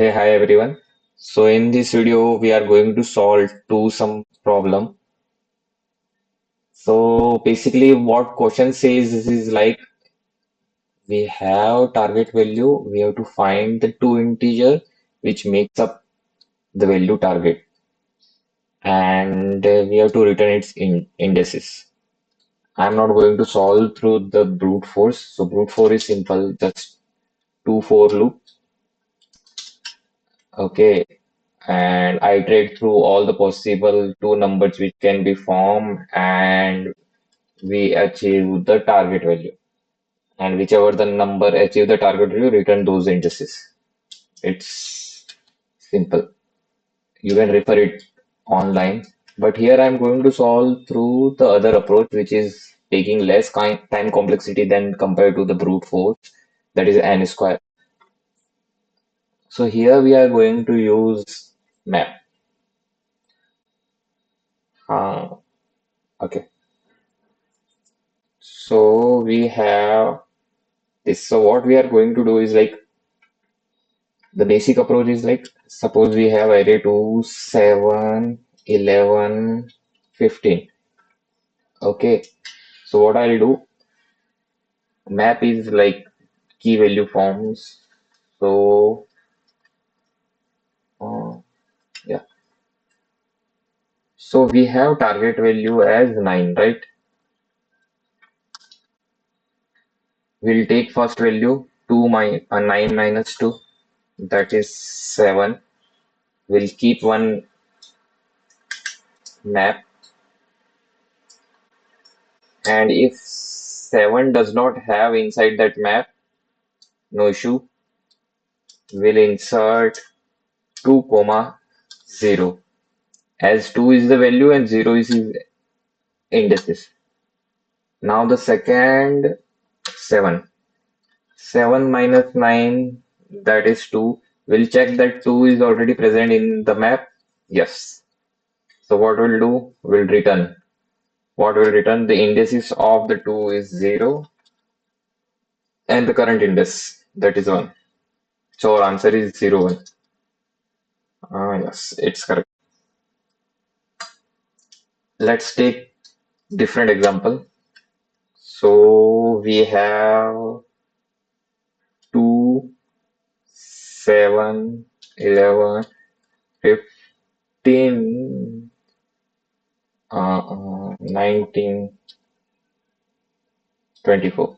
Hey, hi everyone. So in this video, we are going to solve some problem. So basically what question says is like we have target value, we have to find the two integer which makes up the value target and we have to return its indices. I'm not going to solve through the brute force. So brute force is simple, just two for loop. Okay, and I iterate through all the possible two numbers which can be formed and we achieve the target value. And whichever the number achieve the target value, return those indices. It's simple. You can refer it online. But here I'm going to solve through the other approach, which is taking less time complexity than compared to the brute force, that is n square. So here we are going to use map. Uh, okay. So we have this. So what we are going to do is like the basic approach is like suppose we have array 2, 7, 11, 15. Okay. So what I'll do, map is like key value forms. So uh, yeah. So we have target value as 9, right? We'll take first value 9 minus 2, that is 7. We'll keep one map, and if 7 does not have inside that map, no issue. We'll insert 2 comma 0, as 2 is the value and 0 is his indices. Now the second 7. 7 minus 9, that is 2. We'll check that 2 is already present in the map. Yes. So what we'll do, we'll return. What will return? The indices of the 2 is 0 and the current index, that is 1. So our answer is 0, 1. Yes, it's correct. Let's take different example. So we have 2, 7, 11, 15, 19, 24.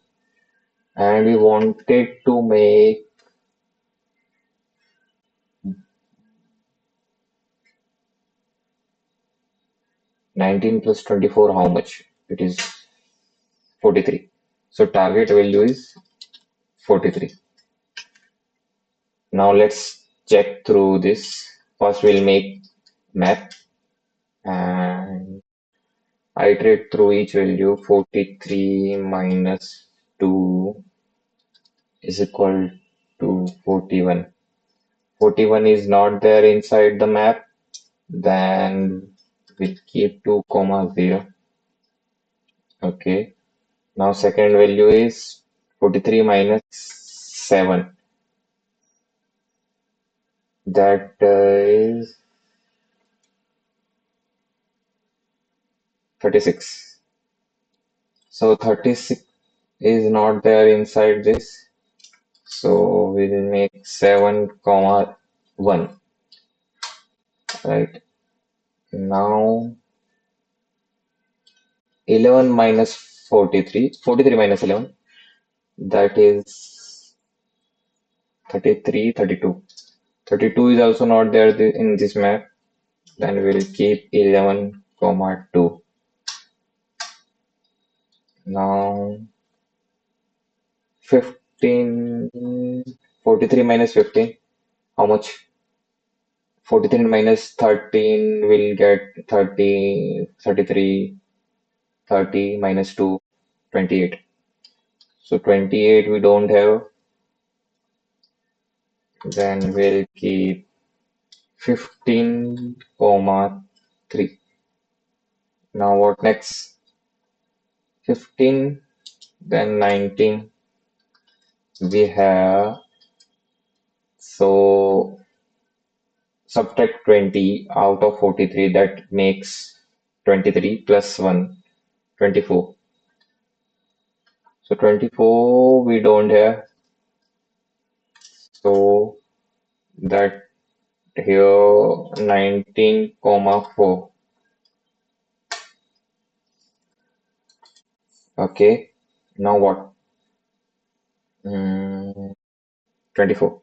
And we wanted to make 19 plus 24, how much? It is 43. So target value is 43. Now let's check through this. First we'll make map and iterate through each value. 43 minus 2 is equal to 41. 41 is not there inside the map, then we'll keep 2 comma 0. Okay. Now second value is 43 minus 7. That is 36. So 36 is not there inside this. So we'll make 7 comma 1. Right. Now 11 minus 43. 43 minus 11. That is 33, 32. 32 is also not there in this map. Then we'll keep 11 comma 2. Now 15, 43 minus 15. How much? 43 minus 13 will get 30, 33, 30 minus 2, 28. So 28 we don't have. Then we'll keep 15 comma 3. Now what next? 15, then 19. We have, so subtract 20 out of 43, that makes 23 plus 1, 24. So 24 we don't have, so that here 19 comma 4. Okay, now what? 24.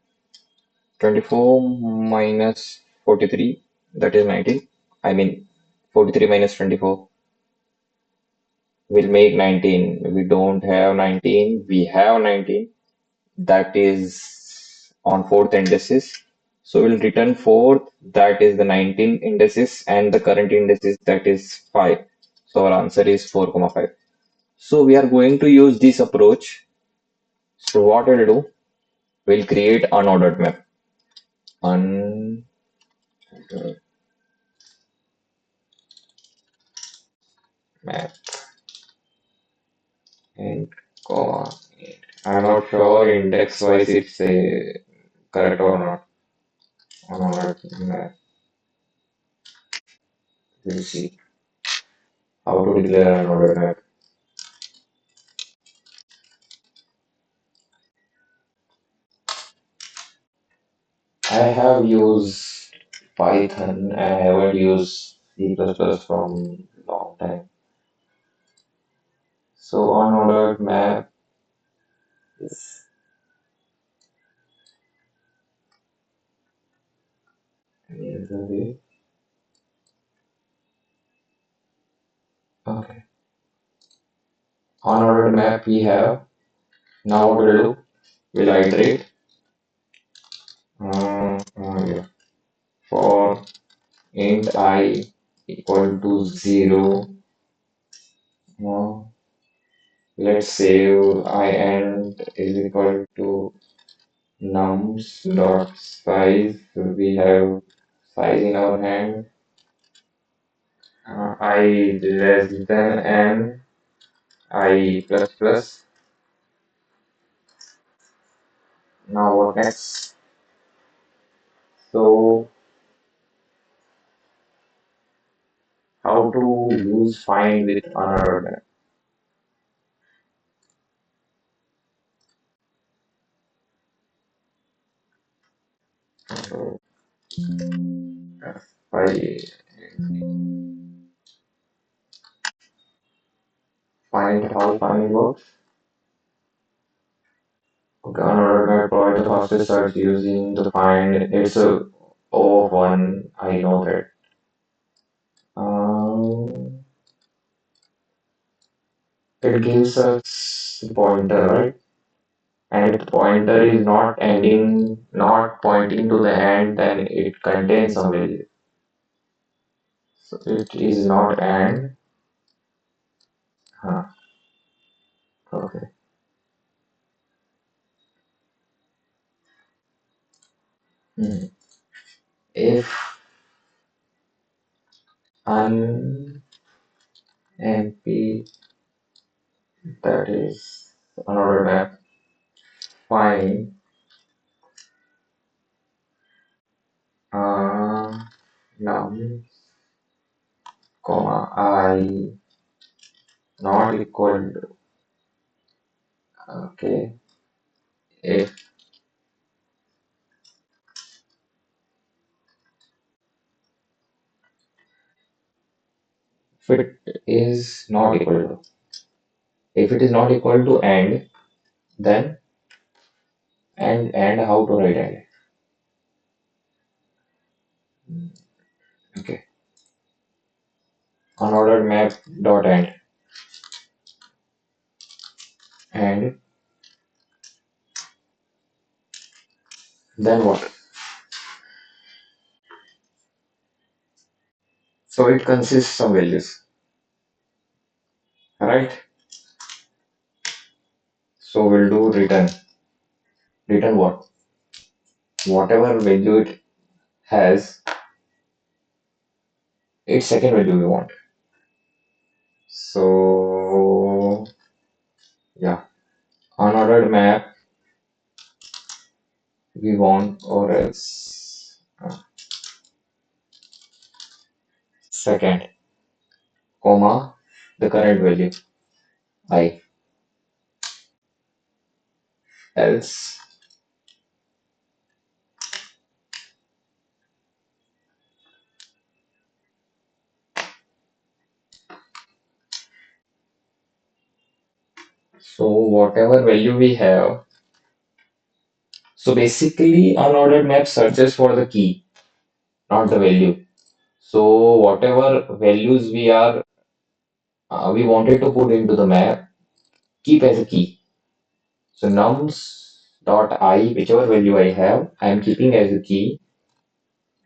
24 minus 43, that is 19. I mean 43 minus 24 will make 19. We don't have 19. We have 19. That is on fourth indices. So we'll return fourth. That is the 19 indices and the current indices, that is 5. So our answer is 4, comma 5. So we are going to use this approach. So what we'll do, we'll create unordered map. Unordered map and comma. I'm not sure index wise it's correct or not. Unordered map. We'll see how to declare unordered map. I have used Python. I haven't used C++ from long time. So unordered map is any other way. Okay. Unordered map we have. Now what we'll do? We'll iterate. Yeah. For int I equal to 0. Uh, let's save I and is equal to nums dot size. We have size in our hand. I less than n, I plus plus. Now what next? So how to use find with another method? So I find how find works. Okay, another method provide the fastest search using the find. It's a O of one. I know that. Um, it gives us pointer, right? And if the pointer is not ending, not pointing to the end, then it contains some value. So it is not and. Huh, okay. Hmm. If un mp, that is another map, find uh, num comma I not equal to, okay, if it is not equal to, if it is not equal to and, then and how to write and, okay, unordered map dot and then what? So it consists some values, right? So we'll do return. Return what? Whatever value it has, its second value we want. So yeah, unordered map we want, or else second, comma, the current value, I, else. So whatever value we have, so basically unordered map searches for the key, not the value. So whatever values we wanted to put into the map, keep as a key. So nums dot I, whichever value I have, I am keeping as a key,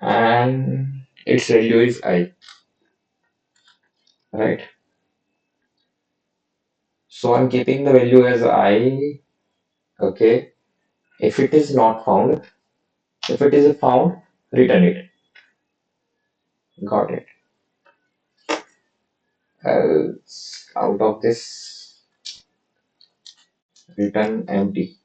and its value is I, right? So I'm keeping the value as I, okay. If it is not found, if it is found, return it. Got it. Else out of this, return empty.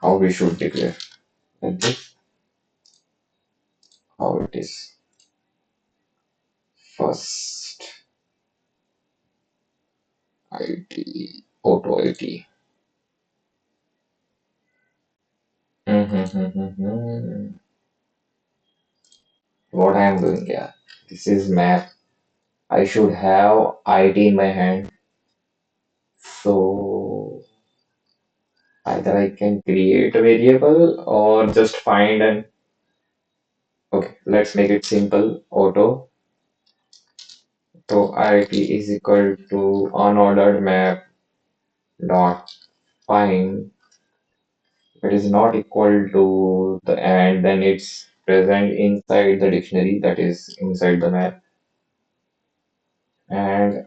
How we should declare like this, how it is. First IT, auto IT. What I am doing here. This is map. I should have IT in my hand. So either I can create a variable or just find an, okay, let's make it simple. Auto. So IT is equal to unordered map dot find. If it is not equal to the and, then it's present inside the dictionary, that is inside the map. And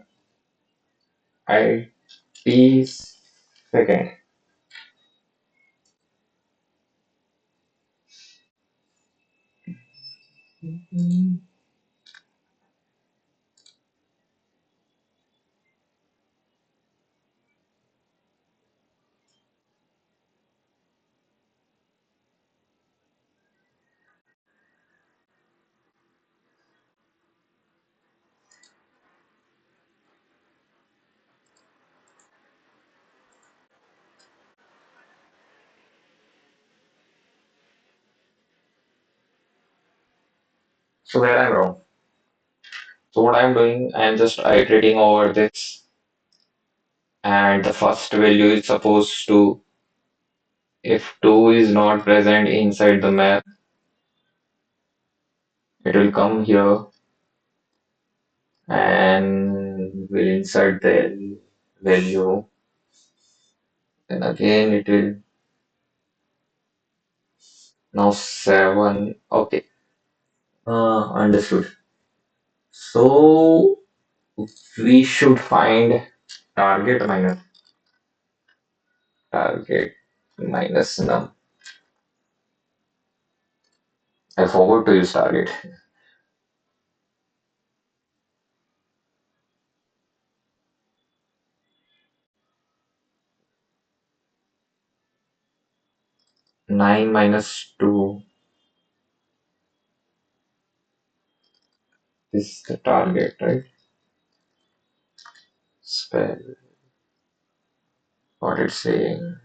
IT second. So where I'm wrong. So what I'm doing, I'm just iterating over this, and the first value is supposed to, if 2 is not present inside the map, it will come here and will insert the value. And again it will, now 7. Okay, understood. So we should find target minus target minus num. I forgot to use target. 9 minus 2 is the target, right? Spell what it's saying.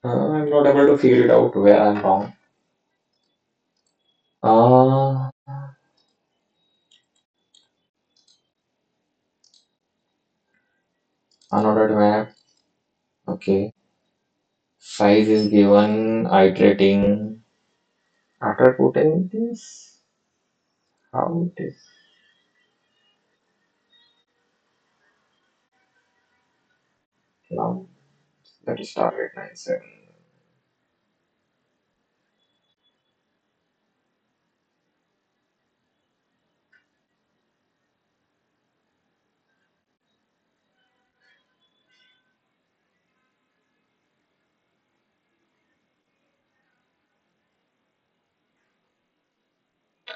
I'm not able to figure it out where I'm wrong. Uh, Another map. Okay. Size is given, iterating. After putting this, how it is now. Let us start at 9 7.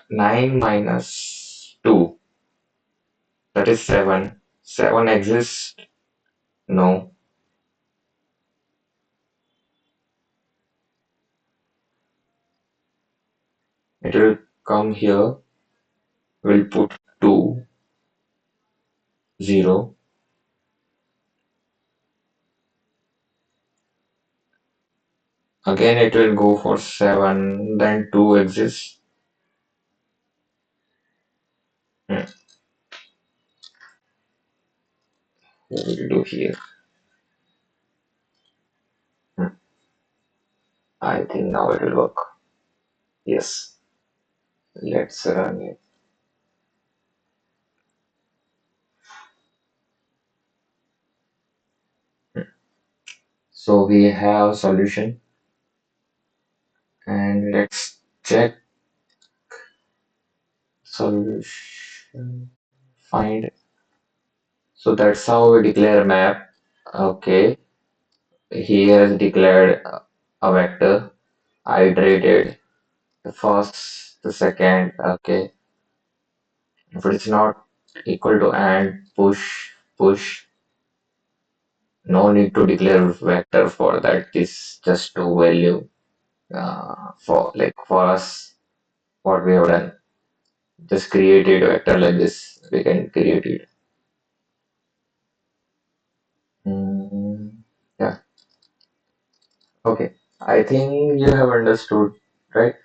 9 minus 2, that is 7. 7 exists? No. It will come here. We'll put 2, 0. Again, it will go for 7. Then 2 exists. Hmm. What will we do here? Hmm. I think now it will work. Yes. Let's run it. So we have solution, and let's check solution. Find. So that's how we declare a map. Okay. He has declared a vector, iterated the first, the second. Okay. If it's not equal to and push, no need to declare vector for that. This just to value for like for us what we have done. Just created a vector like this. We can create it. Mm, yeah. Okay. I think you have understood, right?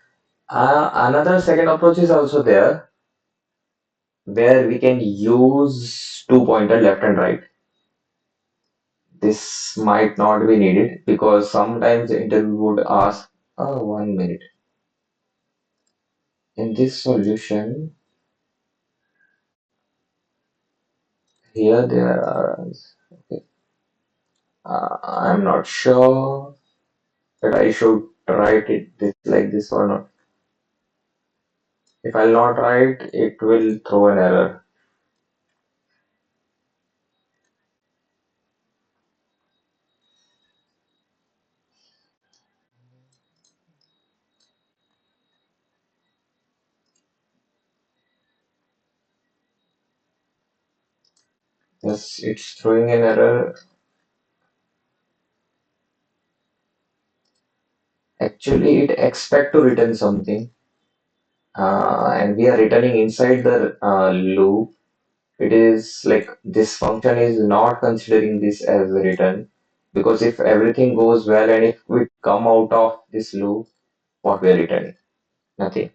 Another second approach is also there where we can use two pointer left and right. This might not be needed because sometimes the interview would ask, oh, 1 minute. In this solution, here there are, okay, I'm not sure that I should write it this, like this or not. If I'll not write, it will throw an error. Yes, it's throwing an error. Actually, it expect to return something, and we are returning inside the loop. It is like this function is not considering this as a return because if everything goes well and if we come out of this loop, what we are returning? Nothing.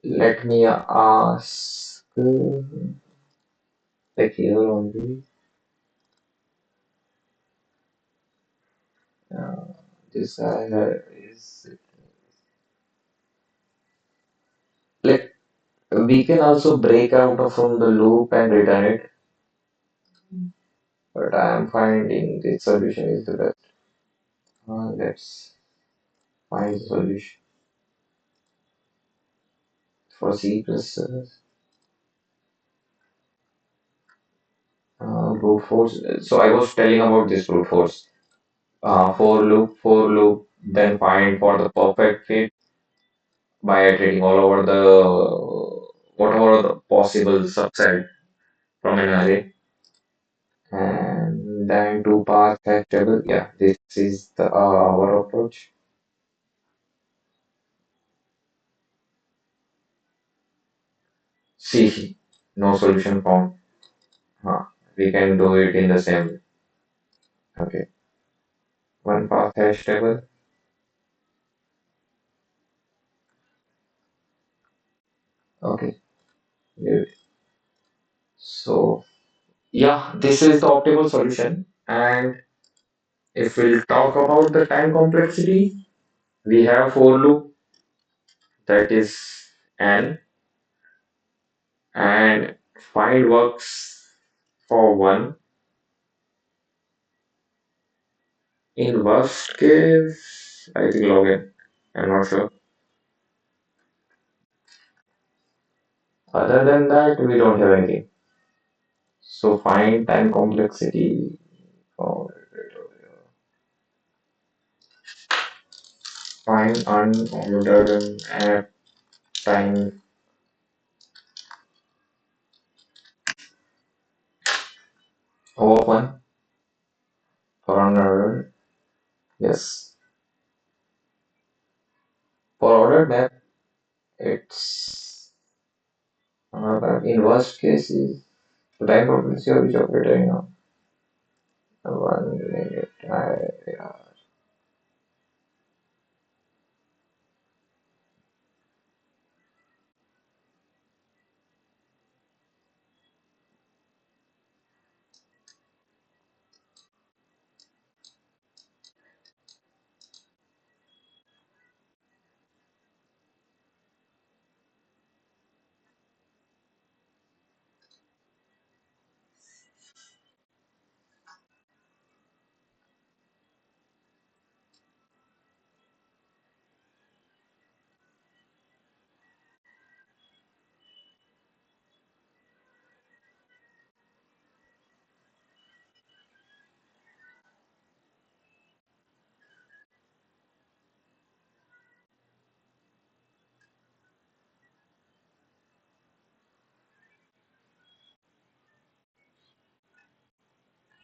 Let me ask, like here only, uh, this is like we can also break out of from the loop and return it, but I am finding this solution is the best. Let's find the solution for C++. Brute force. So I was telling about this brute force. For loop, then find for the perfect fit by iterating all over the whatever the possible subset from an array, and then to pass hash table. Yeah, this is the our approach. See, no solution found. Huh. We can do it in the same. Okay. one path hash table. Okay, good. So yeah, this is the optimal solution. And if we'll talk about the time complexity, we have for loop that is n, and find works for one. In worst case, I think login. I'm not sure. Other than that, we don't have anything. So find time complexity. Oh, find unordered at time open for unordered. Yes. For ordered map, it's in worst case is the time complexity of which operator you know. 1 minute. Yeah.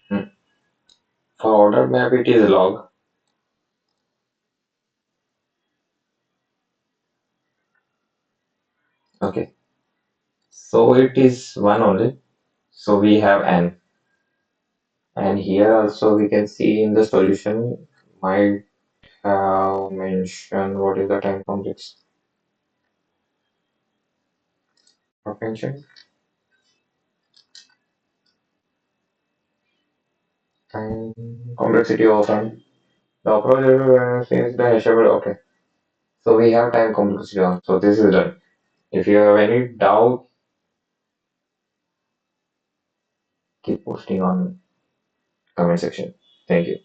Hmm. For ordered map, it is log. Okay. So it is one only. So we have n. And here also we can see in the solution might have mentioned what is the time complex of mentioned. Time complexity of time. The approach is the hashable. Okay. So we have time complexity on. So this is done. If you have any doubt, keep posting on comment section. Thank you.